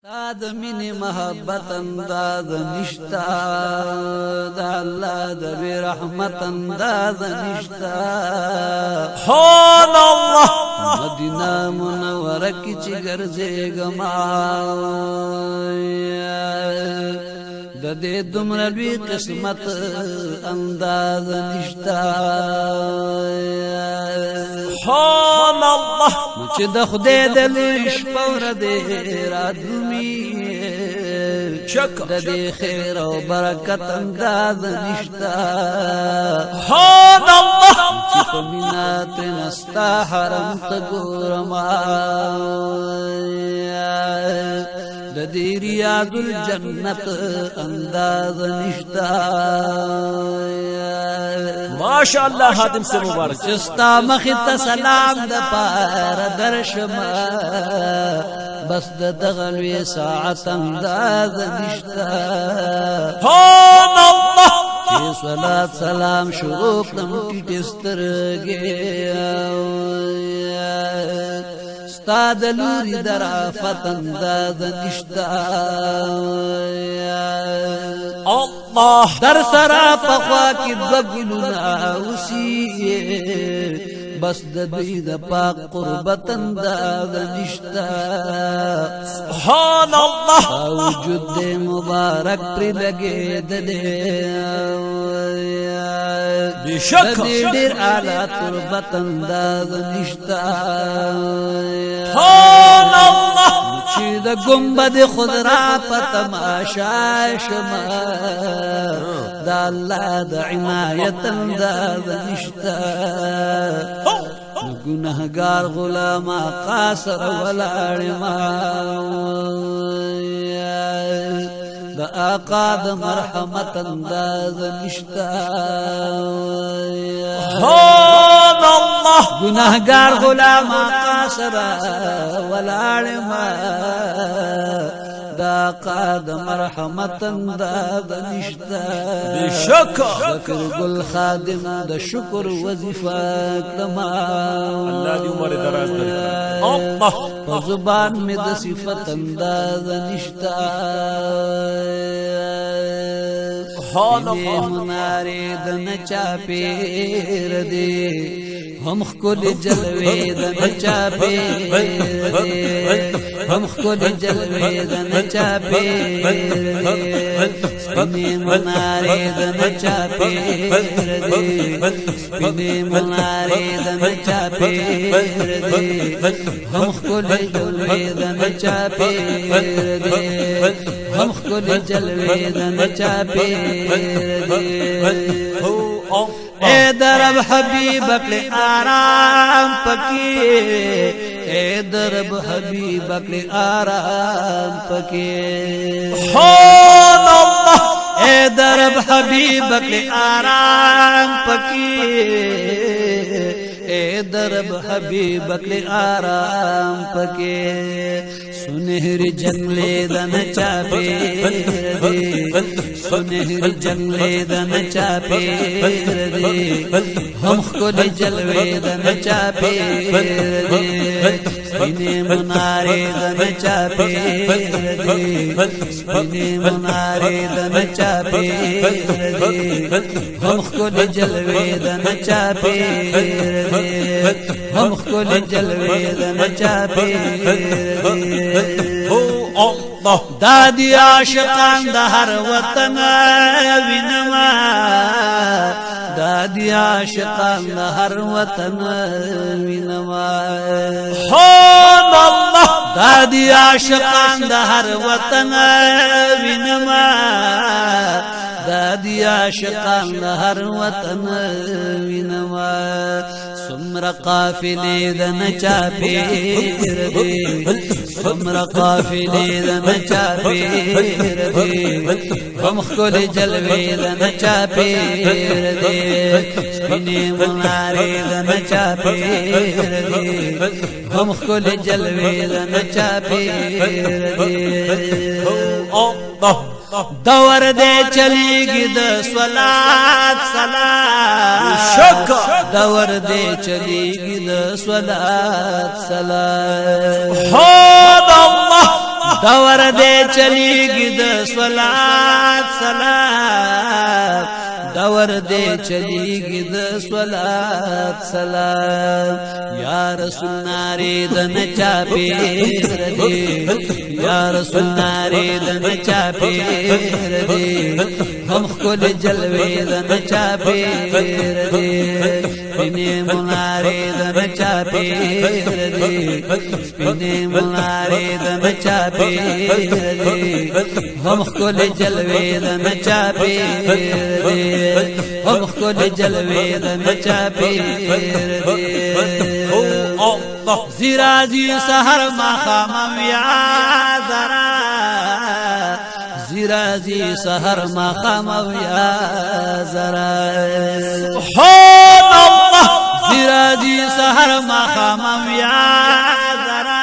داد مینی محبت انداز نشتا دا اللہ دا برحمت انداز نشتا سبحان اللہ مدینہ منورہ کی چی گرزے گما دا دے دمرلوی قسمت انداز نشتا سبحان اللہ چې د خدای د لښ پور دې رادومي د دې خیر او برکت انداز نشتا سبحان اللہ چې په مینات نستا حرم ته ګورما د دې ریاض الجنت انداز نشتا ماشاء اللہ حاتم سے مبارک چستا مخت سلام د پار درشما بس د دغلوی ساعت انداز نشتا سبحان اللہ چه صلات سلام شروع کم ټیټ سترګې ستا د لوري درافت انداز نشتا اللہ در سرا پخوا کی دگلونا اوسی بس د دوی د پاک قربت انداز نشتا سبحان اللہ وجود دے مبارک پر لگے دے بے شک دیر اعلی قربت انداز نشتا سبحان اللہ چې د گنبد خضرا په تماشا شما د الله د عنایت انداز نشتا گناهگار غلام قاصر ولاړ ما د آقا د مرحمت انداز نشتا سبحان اللہ گناهگار غلام قاصر ولاړ ما د آقا د مرحمت انداز نشتا بے شک ذکر گل خادم د شکر وظیفه کما اللہ دی عمر دراز درکړي اللہ په زبان می د صفت انداز نشتا سبحان اللہ منارې د نچا پیر دی هم خل جلوه د نچا پیر دی هم خل جلوه د نچا پیر دی سپینې منارې د نچا پیر دی سپینې منارې د نچا پیر دی هم خل جلوه د نچا پیر دی هم خل جلوه د نچا پیر دی اے درب حبیب اکل آرام پکی اے درب حبیب اکل آرام پکی سبحان اللہ اے درب حبیب اکل آرام پکی اے درب حبیب اکل آرام پکی سنہری جنگلے دن چاپیر دی سنہری جنگلے دن چاپیر دی ہم خل جلوے دن چاپیر دی سپینے منارے دن چاپیر دی سپینے منارے دن چاپیر دی ہم خل جلوے دن چاپیر دی ہم خل جلوے دن چاپیر دی دادی عاشقان د هر وطن وینما دادی عاشقان د هر وطن وینما سبحان اللہ دادی عاشقان د هر وطن وینما دادی عاشقان د هر وطن وینما سمر قافلې د نچا پیر دی سمر قافلې د نچا پیر دی هم خل جلوې د نچا پیر دی سپینې منارې د نچا پیر دی هم خل جلوې د نچا پیر دی دور دے چلیگی د صلات سلام شک دور دے چلیگی د صلات سلام سبحان اللہ دور دے چلیگی د صلات سلام دور دے چلیگی د صلات سلام یا رسول ناری دن چاپیر دے یا رسول ناری دن چاپیر دے ہم کل جلوے دن چاپیر دے سپینے منارے دن چاپیر دے سپینے منارے دن چاپیر دے ہم کل جلوے دن چاپیر دے ہم کل جلوے دن چاپیر دے زیرازی سحر مخامم یاد را زیرازی سحر مخامم یاد را سبحان اللہ زیرازی سحر مخامم یاد را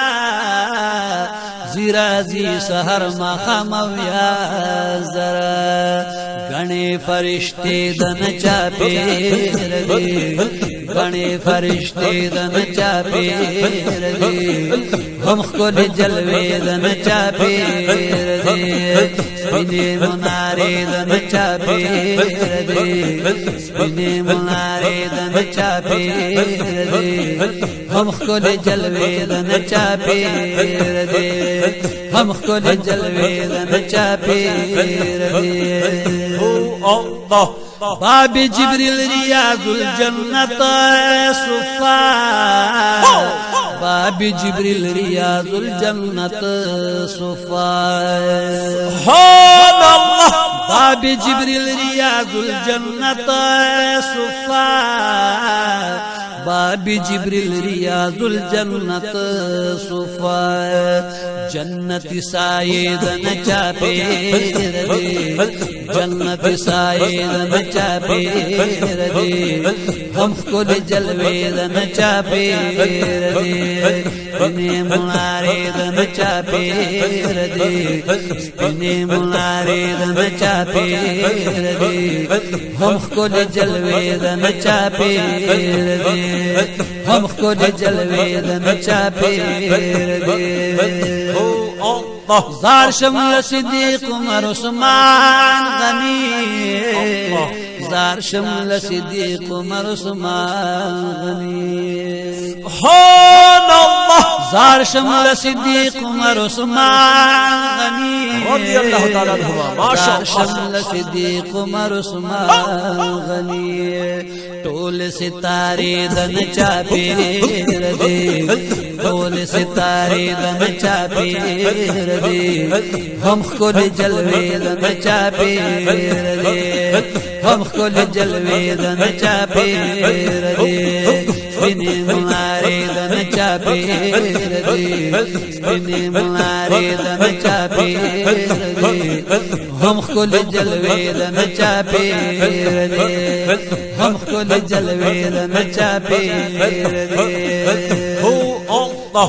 زیرازی سحر مخامم یاد را گنے فرشتے دن چاپیر دے گنے فرشتے دن چاپیر دے ہم کل جلوے دن چاپیر دے سپینے منارے دن چاپیر دے سپینے منارے دن چاپیر دے ہم کل جلوے دن چاپیر دے ہم کل جلوے دن چاپیر دے باب جبریل ریاض الجنت صفا باب جبریل ریاض الجنت صفا سبحان اللہ باب جبریل ریاض الجنت صفا باب جبریل ریاض الجنت صفا جنت سایدن چاپیر دے جنت سایدن چاپیر دے ہم کل جلوے دن چاپیر دے سپینے منارے دن چاپیر دے سپینے منارے دن چاپیر دے ہم کل جلوے دن چاپیر دے ہم کل جلوے دن چاپیر دے زار شمل صدیق عمر عثمان غنی زار شمل صدیق عمر عثمان غنی سبحان اللہ زار شمل صدیق عمر عثمان غنی رضی اللہ تعالی عنہما زار شمل صدیق عمر عثمان غنی ٹول ستارے دن چاپیر دے ٹول ستارے دن چاپیر دے ہم کل جلوے دن چاپیر دے ہم کل جلوے دن چاپیر دے سپینے منارے دن چاپیر دے سپینے منارے دن چاپیر دے ہم کل جلوے دن چاپیر دے ہم کل جلوے دن چاپیر دے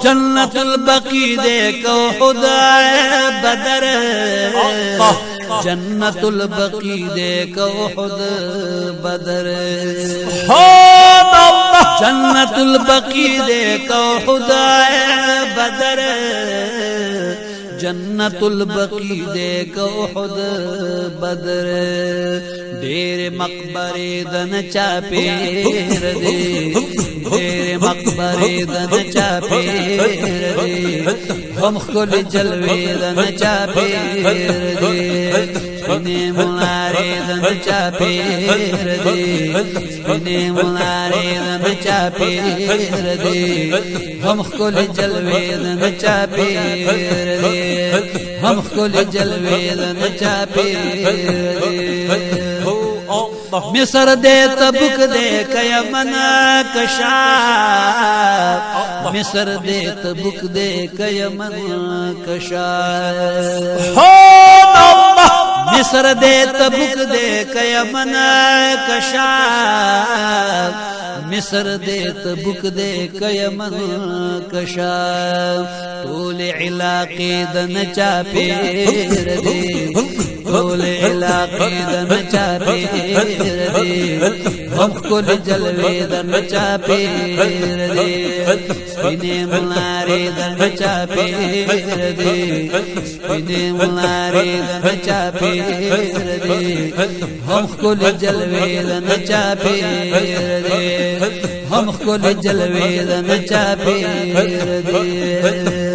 جنت البقی دے کو خدائے بدر جنت البقی دے کو خود بدر جنت البقی دے کو خدائے بدر جنت البقی دے کو خود بدر دیر مقبرے دن چاپیر دے دیر مقبرے دن چاپیر دے ہم کل جلوے دن چاپیر دے سپینے منارے دن چاپیر دے سپینے منارے دن چاپیر دے ہم کل جلوے دن چاپیر دے ہم کل جلوے دن چاپیر دے مصر دے تبک دے کیمن کشاف مصر دے تبک دے کیمن کشاف مصر دے تبک دے کیمن کشاف مصر دے تبک دے کیمن کشاف طول علاقے دن چاپیر دے ټول علاقې د نچا پیر دی هم کل جلوې د نچا پیر دی سپینې ملارې د نچا پیر دی سپینې ملارې د نچا پیر دی هم کل جلوې د نچا پیر دی هم کل جلوې د نچا پیر دی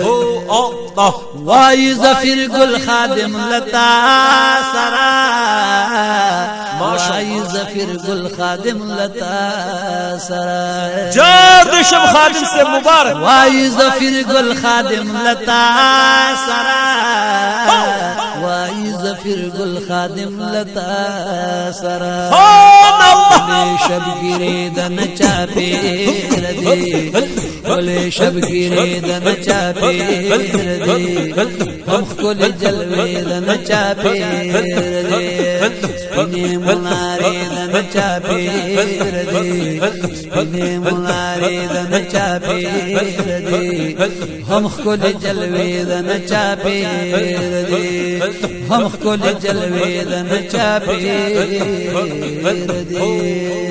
وای زفیر گل خادم لتا سرا وای زفیر گل خادم لتا سرا جاد شب خادم سے مبارک وای زفیر گل خادم لتا سرا وای زفیر گل خادم لتا سرا شب گیری د نچا پیر دی بولے شب گیری د نچا پیر دی هم کل جلوے د نچا پیر دی سپینې ملارې د نچا پیر دی سپینې ملارې د نچا پیر دی هم کل جلوے د نچا پیر دی هم کل جلوے د نچا پیر دی